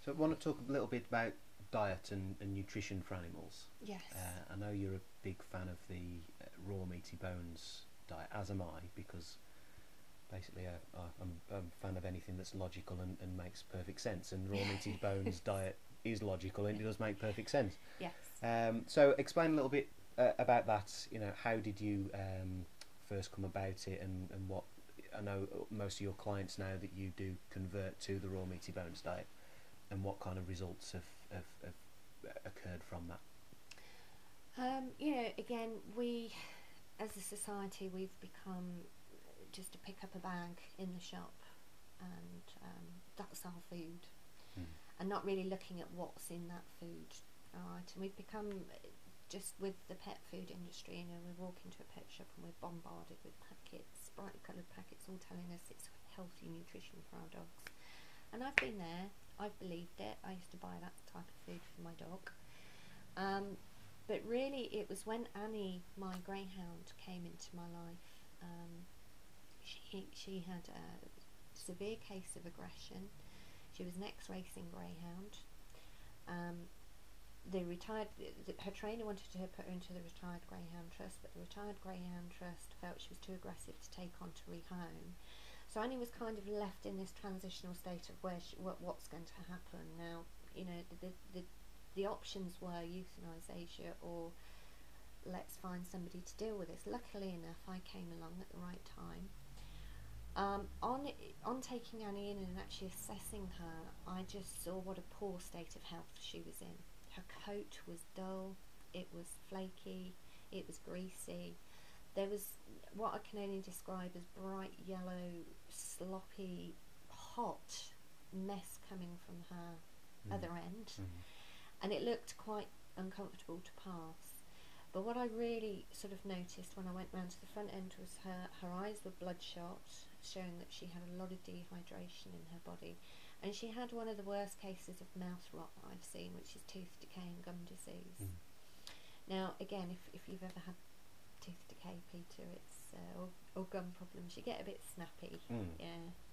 So I want to talk a little bit about diet and nutrition for animals. Yes. I know you're a big fan of the raw meaty bones diet, as am I, because basically I'm a fan of anything that's logical and makes perfect sense, and raw meaty bones diet is logical and it does make perfect sense. Yes. So explain a little bit about that. You know, how did you first come about it, and what, I know most of your clients now that you do convert to the raw meaty bones diet, and what kind of results have occurred from that? Again, we, as a society, we've become just to pick up a bag in the shop, and that's our food, and not really looking at what's in that food. All right, and we've become just with the pet food industry. You know, we walk into a pet shop and we're bombarded with packets, bright coloured packets, all telling us it's healthy nutrition for our dogs. And I've been there. I've believed it. I used to buy that type of food for my dog. But really, it was when Annie, my greyhound, came into my life. She had a severe case of aggression. She was an ex-racing greyhound. Her trainer wanted to put her into the Retired Greyhound Trust, but the Retired Greyhound Trust felt she was too aggressive to take on to rehome. So Annie was kind of left in this transitional state of what's going to happen now. You know, the options were euthanisation or let's find somebody to deal with this. Luckily enough, I came along at the right time. On taking Annie in and actually assessing her, I just saw what a poor state of health she was in. Her coat was dull, it was flaky, it was greasy. There was what I can only describe as bright yellow, sloppy, hot mess coming from her other end. And it looked quite uncomfortable to pass. But what I really sort of noticed when I went round to the front end was her eyes were bloodshot, showing that she had a lot of dehydration in her body. And she had one of the worst cases of mouth rot that I've seen, which is tooth decay and gum disease. Now, again, if you've ever had tooth decay, Peter, it's or gum problems, you get a bit snappy.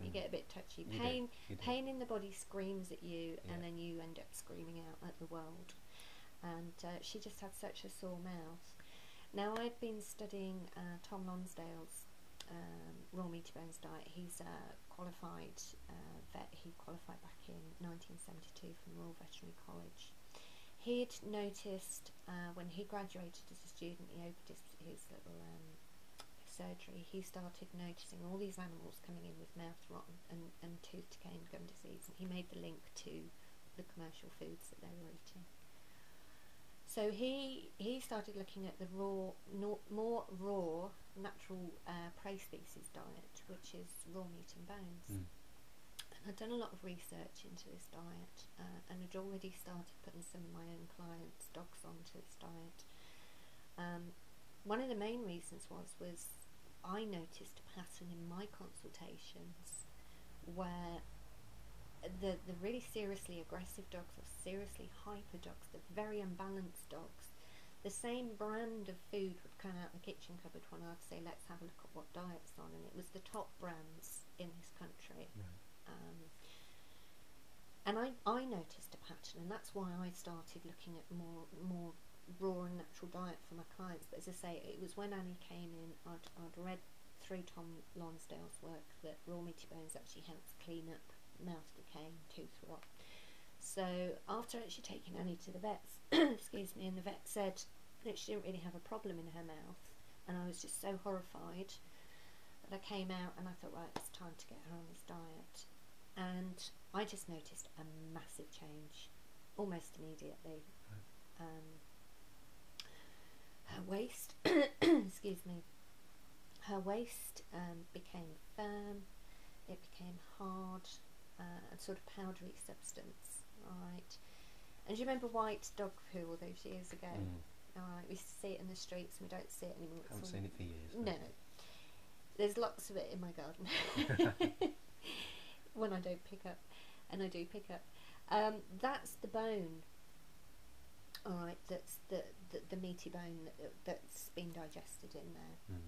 You get a bit touchy. You do. Pain in the body screams at you, and then you end up screaming out at the world. And she just had such a sore mouth. Now, I've been studying Tom Lonsdale's raw meaty bones diet. He's a qualified vet. He qualified back in 1972 from Royal Veterinary College. He'd noticed when he graduated as a student, he opened his little surgery, he started noticing all these animals coming in with mouth rot and tooth decay and gum disease, and he made the link to the commercial foods that they were eating. So he started looking at the more raw, natural prey species diet, which is raw meat and bones. And I'd done a lot of research into this diet, and had already started putting some of my own clients' dogs onto this diet. One of the main reasons was I noticed a pattern in my consultations where the really seriously aggressive dogs or seriously hyper dogs, the very unbalanced dogs, the same brand of food would come out the kitchen cupboard when I'd say, let's have a look at what diet's on, and it was the top brands in this country. And I noticed a pattern, and that's why I started looking at more raw and natural diet for my clients. But as I say, it was when Annie came in, I'd read through Tom Lonsdale's work that raw meaty bones actually helps clean up mouth decay and tooth rot. So after actually taking Annie to the vets, excuse me, and the vet said that she didn't really have a problem in her mouth, and I was just so horrified that I came out and I thought, right, it's time to get her on this diet. And I just noticed a massive change almost immediately. Her waist excuse me, her waist became firm, it became hard, a sort of powdery substance, right? And do you remember white dog poo all those years ago? Alright, we used to see it in the streets and we don't see it anymore. Haven't seen it for years. No. There's lots of it in my garden. When I don't pick up, and I do pick up. That's the bone. Alright, that's the meaty bone that's been digested in there.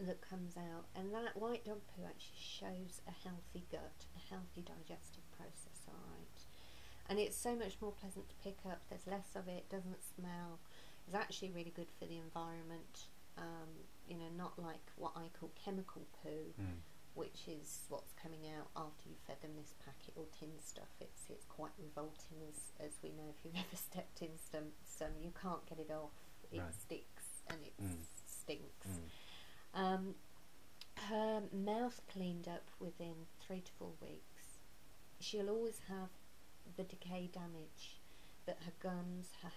That comes out, and that white dog poo actually shows a healthy gut, a healthy digestive process. Alright, and it's so much more pleasant to pick up. There's less of it, doesn't smell. It's actually really good for the environment. You know, not like what I call chemical poo, which is what's coming out after you've fed them this packet or tin stuff. It's quite revolting, as we know if you've ever stepped in some. You can't get it off. It sticks and it stinks. Her mouth cleaned up within 3 to 4 weeks. She'll always have the decay damage, but her gums, her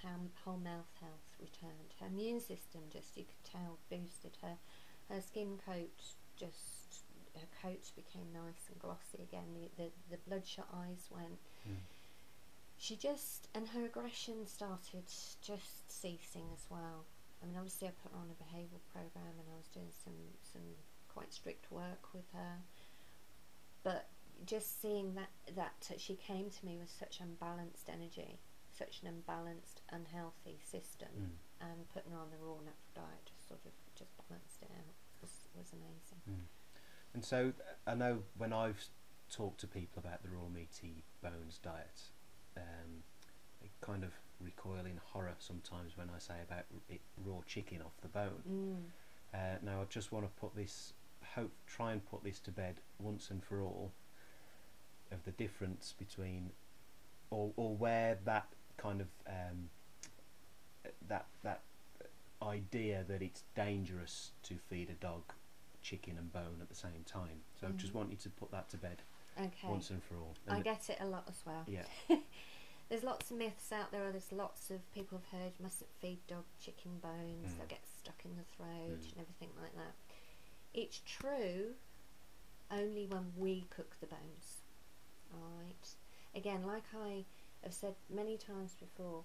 whole mouth health returned. Her immune system, just, you could tell, boosted. Her skin coat, just, her coat became nice and glossy again. The bloodshot eyes went. She just, and her aggression started just ceasing as well. I mean, obviously I put her on a behavioural program, and I was doing some quite strict work with her, but just seeing that she came to me with such unbalanced energy, such an unbalanced, unhealthy system, and putting her on the raw natural diet just balanced it out. Was amazing. And so I know when I've talked to people about the raw meaty bones diet, they kind of recoil in horror sometimes when I say about it raw chicken off the bone. Now I just want to try and put this to bed once and for all, of the difference between, or where that kind of that idea that it's dangerous to feed a dog chicken and bone at the same time. So I just want you to put that to bed once and for all. And I get it a lot as well. Yeah. There's lots of myths out there. There's lots of people have heard you mustn't feed dog chicken bones, they'll get stuck in the throat and everything like that. It's true only when we cook the bones. Alright. Again, like I have said many times before,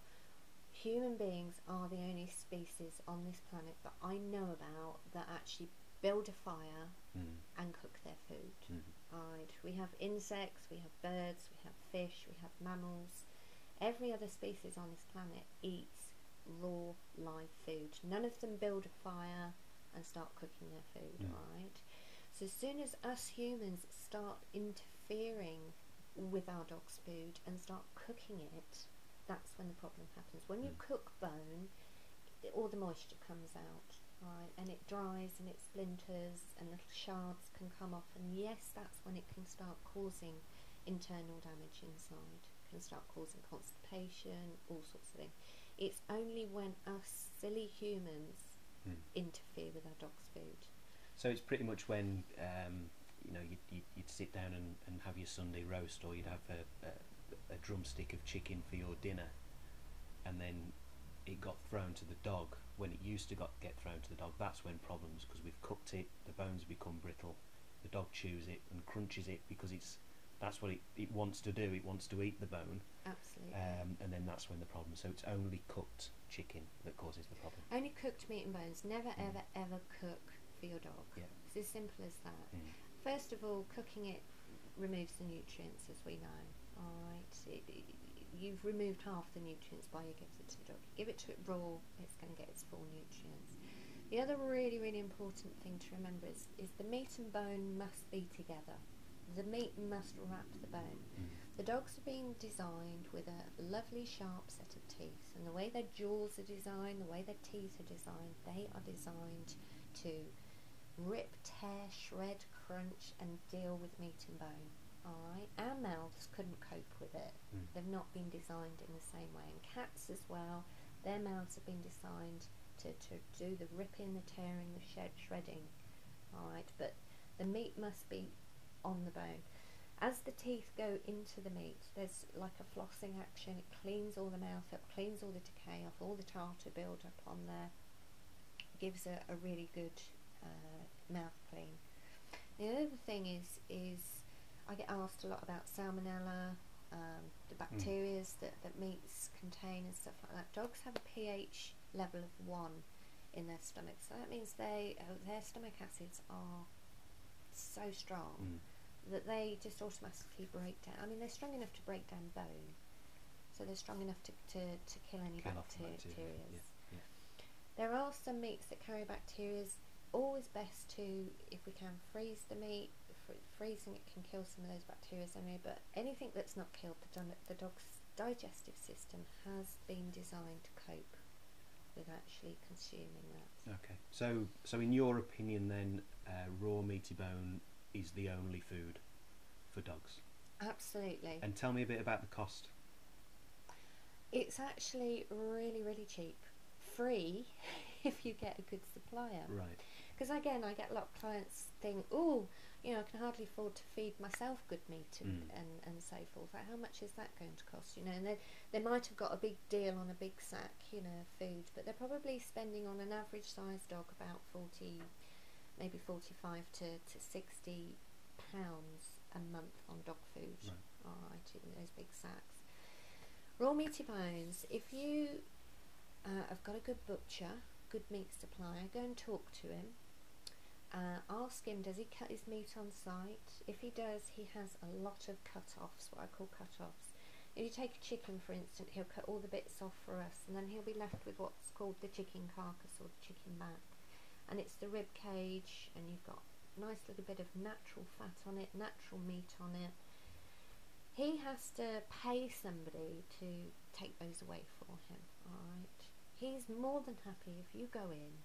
human beings are the only species on this planet that I know about that actually build a fire and cook their food. Alright. We have insects, we have birds, we have fish, we have mammals. Every other species on this planet eats raw, live food. None of them build a fire and start cooking their food, right? So as soon as us humans start interfering with our dog's food and start cooking it, that's when the problem happens. When you cook bone, all the moisture comes out, right? And it dries and it splinters and little shards can come off, and yes, that's when it can start causing internal damage inside. Can start causing constipation, all sorts of things. It's only when us silly humans interfere with our dog's food. So it's pretty much when you'd sit down and have your Sunday roast, or you'd have a drumstick of chicken for your dinner, and then it got thrown to the dog. When it used to get thrown to the dog, that's when problems, because we've cooked it, the bones become brittle, the dog chews it and crunches it because that's what it wants to do. It wants to eat the bone. Absolutely. And then that's when the problem. So it's only cooked chicken that causes the problem. Only cooked meat and bones. Never, ever cook for your dog. Yeah. It's as simple as that. First of all, cooking it removes the nutrients, as we know. Alright. You've removed half the nutrients by you give it to the dog. You give it to it raw, it's going to get its full nutrients. The other really, really important thing to remember is the meat and bone must be together. The meat must wrap the bone. The dogs are being designed with a lovely sharp set of teeth, and the way their jaws are designed, the way their teeth are designed, they are designed to rip, tear, shred, crunch and deal with meat and bone. Alright, our mouths couldn't cope with it. They've not been designed in the same way. And cats as well, their mouths have been designed to do the ripping, the tearing, the shredding. Alright, but the meat must be on the bone. As the teeth go into the meat, there's like a flossing action. It cleans all the mouth up, cleans all the decay off, all the tartar build up on there, gives a really good mouth clean. The other thing is I get asked a lot about salmonella, the bacteria that meats contain and stuff like that. Dogs have a pH level of 1 in their stomach, so that means their stomach acids are so strong that they just automatically break down. I mean, they're strong enough to break down bone, so they're strong enough to kill any bacteria. Yeah. There are some meats that carry bacteria. Always best to, if we can, freeze the meat. Freezing it can kill some of those bacteria anyway, but anything that's not killed, the dogs digestive system has been designed to cope with actually consuming that. Okay. So in your opinion, then, raw meaty bone is the only food for dogs. Absolutely. And tell me a bit about the cost. It's actually really, really cheap. Free if you get a good supplier. Right. Because again, I get a lot of clients think, oh, you know, I can hardly afford to feed myself good meat and so forth. Like, how much is that going to cost? You know, and they might have got a big deal on a big sack, you know, of food, but they're probably spending on an average sized dog about 40, maybe 45 to 60 pounds a month on dog food. Right. All right, in those big sacks. Raw meaty bones, if you have got a good butcher, good meat supplier, go and talk to him. Ask him, does he cut his meat on site? If he does, he has a lot of cut-offs, what I call cut-offs. If you take a chicken, for instance, he'll cut all the bits off for us, and then he'll be left with what's called the chicken carcass or the chicken back. And it's the rib cage, and you've got a nice little bit of natural fat on it, natural meat on it. He has to pay somebody to take those away for him, alright? He's more than happy if you go in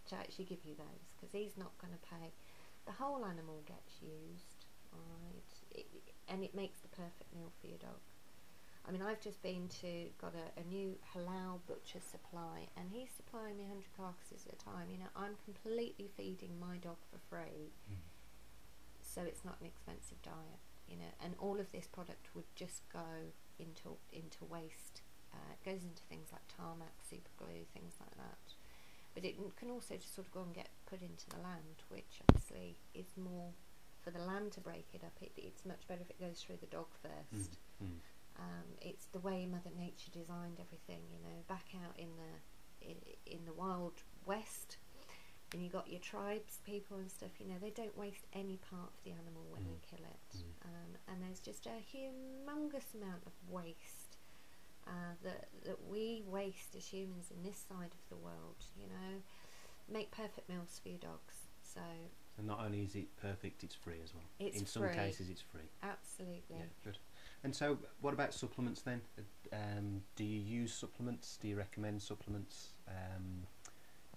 to actually give you those, because he's not going to pay. The whole animal gets used, alright, and it makes the perfect meal for your dog. I mean, I've just got a new halal butcher supply, and he's supplying me 100 carcasses at a time. You know, I'm completely feeding my dog for free, so it's not an expensive diet. You know, and all of this product would just go into waste. It goes into things like tarmac, super glue, things like that. But it can also just sort of go and get put into the land, which obviously is more for the land to break it up. It's much better if it goes through the dog first. It's the way Mother Nature designed everything. You know, back out in the wild west, and you got your tribes people and stuff. You know, they don't waste any part of the animal when they kill it. And there's just a humongous amount of waste that we waste as humans in this side of the world. You know, make perfect meals for your dogs. So not only is it perfect, it's free as well. It's in some free. cases, it's free. Absolutely. Yeah, good. And so, what about supplements then? Do you use supplements? Do you recommend supplements?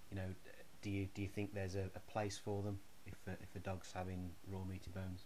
You know, do you think there's a place for them if a dog's having raw meaty bones?